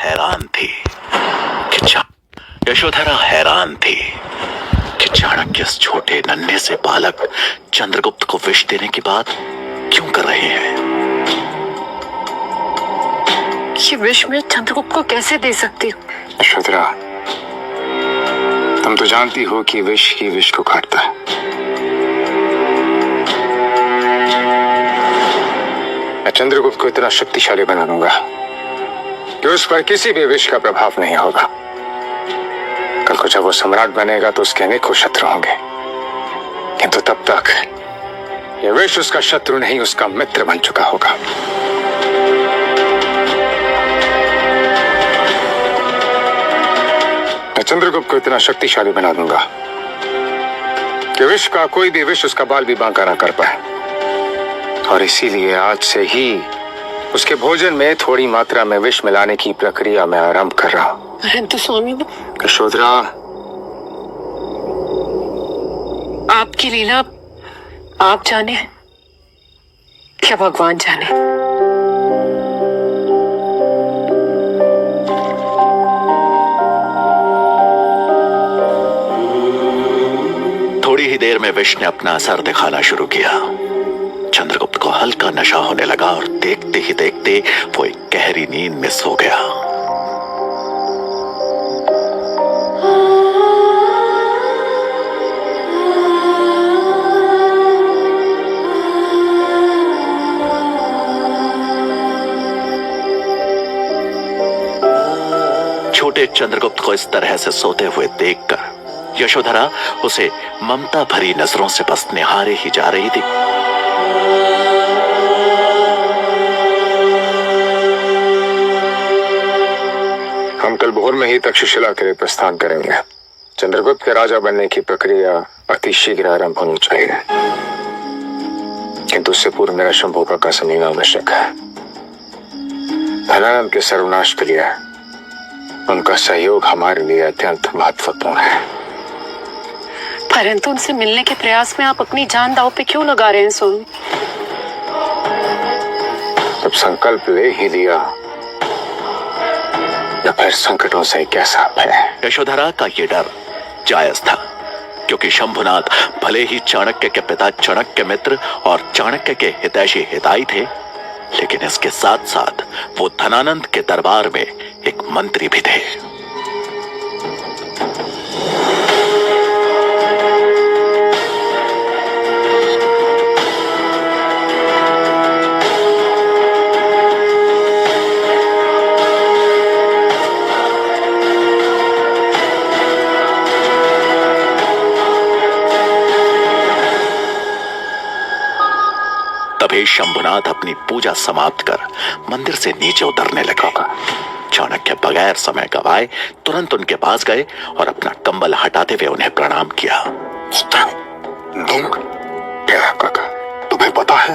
हैरान थी यशोधरा हैरान थी कि चाणक्य इस छोटे नन्हे से बालक चंद्रगुप्त को विष देने की बात क्यों कर रहे हैं। ये विष मैं चंद्रगुप्त को कैसे दे सकती हूँ? यशोधरा, तुम तो जानती हो कि विष ही विष को काटता है। मैं चंद्रगुप्त को इतना शक्तिशाली बना दूंगा कि उस पर किसी भी विष का प्रभाव नहीं होगा। कल को जब वो सम्राट बनेगा तो उसके अनेकों शत्रु होंगे, किंतु तब तक ये विष उसका शत्रु नहीं, उसका मित्र बन चुका होगा। मैं चंद्रगुप्त को इतना शक्तिशाली बना दूंगा कि विष का कोई भी विष उसका बाल भी बांका ना कर पाए। और इसीलिए आज से ही उसके भोजन में थोड़ी मात्रा में विष मिलाने की प्रक्रिया मैं आरंभ कर रहा हूं। परंतु स्वामी, यशोधरा, आपकी लीला आप जाने, क्या भगवान जाने। थोड़ी ही देर में विष ने अपना असर दिखाना शुरू किया। चंद्रगुप्त को हल्का नशा होने लगा और देखते ही देखते वो एक गहरी नींद में सो गया। छोटे चंद्रगुप्त को इस तरह से सोते हुए देखकर यशोधरा उसे ममता भरी नजरों से बस निहारे ही जा रही थी। हम कल भोर में ही तक्षशिला के लिए प्रस्थान करेंगे। चंद्रगुप्त के राजा बनने की प्रक्रिया अति शीघ्र आरंभ होनी चाहिए, किंतु उससे पूर्व मेरा शंभू का समझना आवश्यक है। धनानंद के सर्वनाश के लिए उनका सहयोग हमारे लिए अत्यंत महत्वपूर्ण है। परंतु उनसे मिलने के प्रयास में आप अपनी जान दांव पे क्यों लगा रहे हैं स्वामी? जब संकल्प ले ही लिया तो फिर संकटों से कैसा है। यशोधरा का ये डर जायज था, क्योंकि शंभुनाथ भले ही चाणक्य के पिता चाणक्य मित्र और चाणक्य के हितैषी हिताई थे, लेकिन इसके साथ साथ वो धनानंद के दरबार में एक मंत्री भी थे। तभी शंभुनाथ अपनी पूजा समाप्त कर मंदिर से नीचे उतरने लगा। चाणक्य बगैर समय गवाए तुरंत उनके पास गए और अपना कंबल हटाते हुए उन्हें प्रणाम किया। तुम क्या काका, तुम्हें पता है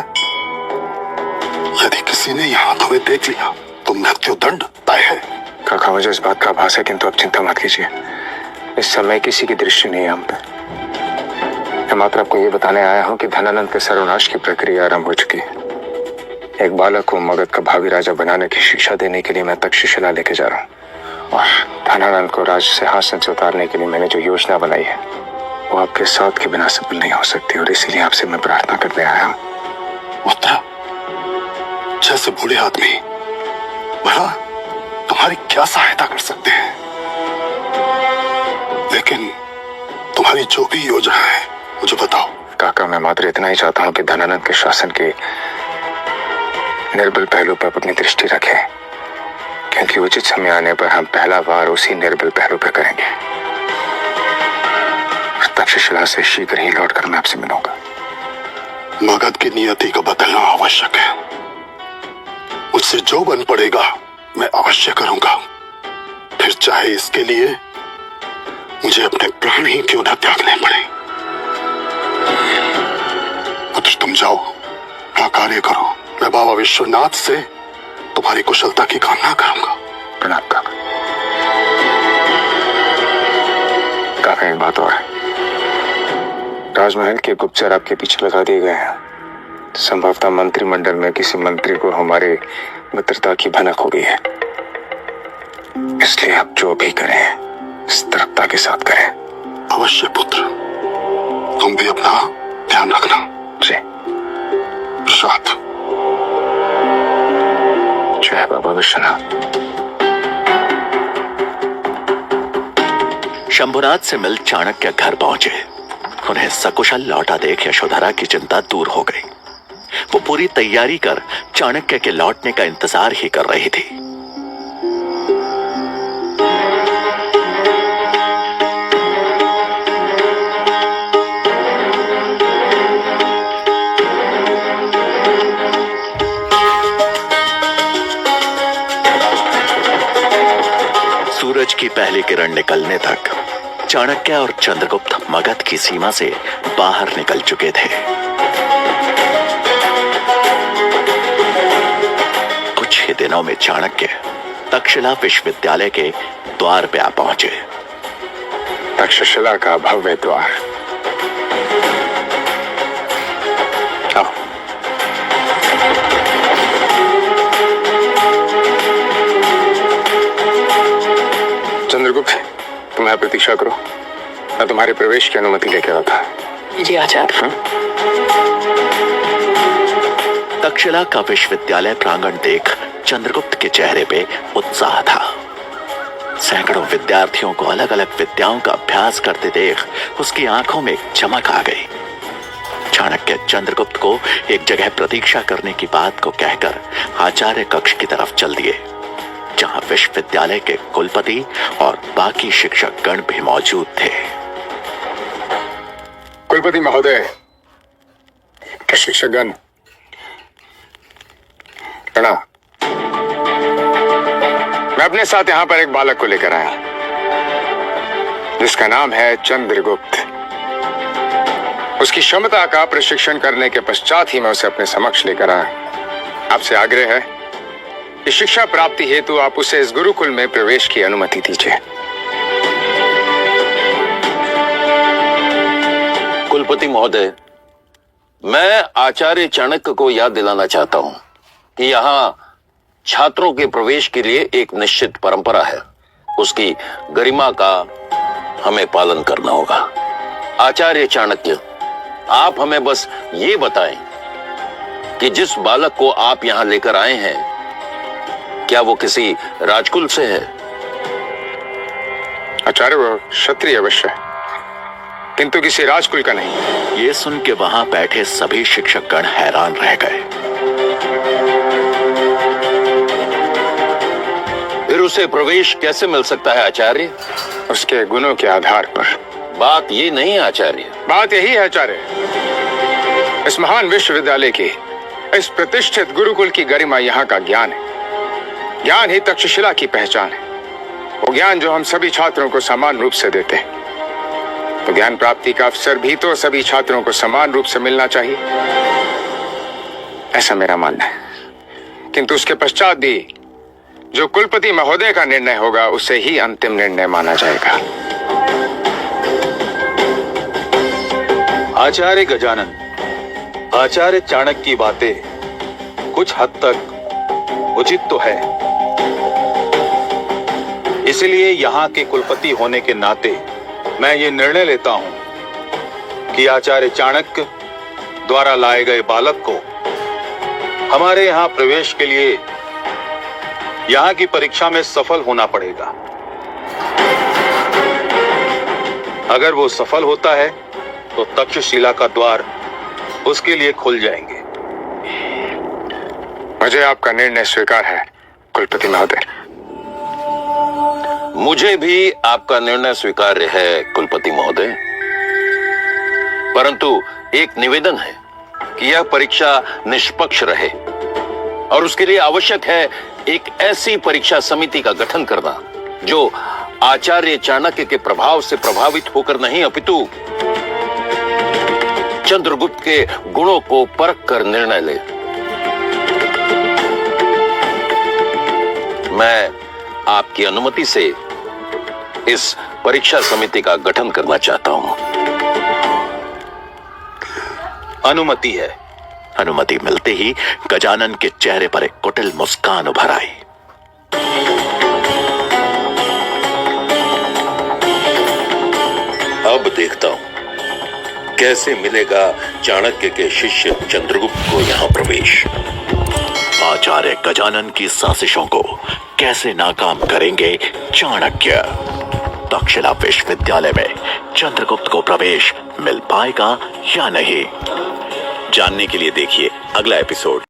यदि किसी ने यहाँ तुम्हें देख लिया तो मृत्यु दंड तय है। काका, मुझे इस बात का आभास है, किंतु अब चिंता मत कीजिए। इस समय किसी की दृष्टि नहीं है हम पे। मैं मात्र आपको ये बताने आया हूँ कि धनानंद के सर्वनाश की प्रक्रिया आरंभ हो चुकी है। एक बालक को मगध का भावी राजा बनाने की शिक्षा देने के लिए मैं तक्षशिला लेके जा रहा हूँ, और धनानंद को राज सिंहासन से उतारने के लिए मैंने जो योजना बनाई है वो आपके साथ के बिना सफल नहीं हो सकती, और इसीलिए आपसे मैं प्रार्थना करने आया हूँ। उत्तरा, जैसे बूढ़े आदमी भला तुम्हारी क्या सहायता कर सकते हैं, लेकिन तुम्हारी जो भी योजना है मुझे बताओ। काका, मैं मात्र इतना ही चाहता हूँ कि धनानंद के शासन के निर्बल पहलू पर अपनी दृष्टि रखें, क्योंकि उचित समय आने पर हम पहला बार उसी निर्बल पहलू पर करेंगे। तक्षशिला से शीघ्र ही लौटकर मैं आपसे मिलूंगा। मगध की नियति को बदलना आवश्यक है। मुझसे जो बन पड़ेगा मैं अवश्य करूंगा, फिर चाहे इसके लिए मुझे अपने प्राण ही क्यों न त्यागने पड़े। पुत्र, तुम जाओ, अपना कार्य करो। मैं बाबा विश्वनाथ से तुम्हारी कुशलता की कामना करूंगा। प्रणाम काका। काका, एक बात और है। राजमहल के गुप्तचर आपके पीछे लगा दिए गए हैं। संभवतः मंत्रिमंडल में किसी मंत्री को हमारे मित्रता की भनक हो गई है। इसलिए आप जो भी करें सतर्कता के साथ करें। अवश्य पुत्र, तुम भी अपना ध्यान रखना। जी। प्रसाद। जय बाबा विश्वनाथ। शंभुनाथ से मिल चाणक्य घर पहुंचे। उन्हें सकुशल लौटा देख यशोधरा की चिंता दूर हो गई। वो पूरी तैयारी कर चाणक्य के लौटने का इंतजार ही कर रही थी। सूरज की पहली किरण निकलने तक चाणक्य और चंद्रगुप्त मगध की सीमा से बाहर निकल चुके थे। कुछ ही दिनों में चाणक्य तक्षशिला विश्वविद्यालय के द्वार पे आ पहुंचे। तक्षशिला का भव्य द्वार। आओ। चंद्रगुप्त, तुम्हें प्रतीक्षा करो, मैं तुम्हारे प्रवेश की अनुमति लेकर आता। जी आचार्य। तक्षशिला का विश्वविद्यालय प्रांगण देख चंद्रगुप्त के चेहरे पे उत्साह था। सैकड़ों विद्यार्थियों को अलग अलग विद्याओं का अभ्यास करते देख उसकी आंखों में एक चमक आ गई। चाणक्य चंद्रगुप्त को एक जगह प्रतीक्षा करने की बात को कहकर आचार्य कक्ष की तरफ चल दिए, जहां विश्वविद्यालय के कुलपति और बाकी शिक्षक गण भी मौजूद थे। कुलपति महोदय, शिक्षकगण, प्रणाम। मैं अपने साथ यहाँ पर एक बालक को लेकर आया जिसका नाम है चंद्रगुप्त। उसकी क्षमता का प्रशिक्षण करने के पश्चात ही मैं उसे अपने समक्ष लेकर आया। आपसे आग्रह है कि शिक्षा प्राप्ति हेतु आप उसे इस गुरुकुल में प्रवेश की अनुमति दीजिए। कुलपति महोदय, मैं आचार्य चाणक्य को याद दिलाना चाहता हूं कि यहाँ छात्रों के प्रवेश के लिए एक निश्चित परंपरा है। उसकी गरिमा का हमें पालन करना होगा। आचार्य चाणक्य, आप हमें बस ये बताएं कि जिस बालक को आप यहाँ लेकर आए हैं, क्या वो किसी राजकुल से है? आचार्य, वो क्षत्रिय अवश्य है, किंतु किसी राजकुल का नहीं। ये सुन के वहां बैठे सभी शिक्षकगण हैरान रह गए। फिर उसे प्रवेश कैसे मिल सकता है आचार्य? उसके गुणों के आधार पर। बात ये नहीं है आचार्य। बात यही है आचार्य, इस महान विश्वविद्यालय की, इस प्रतिष्ठित गुरुकुल की गरिमा यहाँ का ज्ञान है। ज्ञान ही तक्षशिला की पहचान है। वो ज्ञान जो हम सभी छात्रों को समान रूप से देते हैं। तो ज्ञान प्राप्ति का अवसर भी तो सभी छात्रों को समान रूप से मिलना चाहिए, ऐसा मेरा मानना है। किंतु उसके पश्चात भी जो कुलपति महोदय का निर्णय होगा उसे ही अंतिम निर्णय माना जाएगा। आचार्य गजानन, आचार्य चाणक्य की बातें कुछ हद तक उचित तो है, इसलिए यहाँ के कुलपति होने के नाते मैं ये निर्णय लेता हूं कि आचार्य चाणक्य द्वारा लाए गए बालक को हमारे यहाँ प्रवेश के लिए यहाँ की परीक्षा में सफल होना पड़ेगा। अगर वो सफल होता है तो तक्षशिला का द्वार उसके लिए खुल जाएंगे। मुझे आपका निर्णय स्वीकार है कुलपति महोदय। मुझे भी आपका निर्णय स्वीकार्य है कुलपति महोदय, परंतु एक निवेदन है कि यह परीक्षा निष्पक्ष रहे और उसके लिए आवश्यक है एक ऐसी परीक्षा समिति का गठन करना जो आचार्य चाणक्य के प्रभाव से प्रभावित होकर नहीं, अपितु चंद्रगुप्त के गुणों को परख कर निर्णय ले। मैं आपकी अनुमति से इस परीक्षा समिति का गठन करना चाहता हूं। अनुमति है। अनुमति मिलते ही गजानन के चेहरे पर एक कुटिल मुस्कान उभर आई। देखता हूं कैसे मिलेगा चाणक्य के शिष्य चंद्रगुप्त को यहां प्रवेश। आचार्य गजानन की साजिशों को कैसे नाकाम करेंगे चाणक्य? दक्षिणा विश्वविद्यालय में चंद्रगुप्त को प्रवेश मिल पाएगा या नहीं? जानने के लिए देखिए अगला एपिसोड।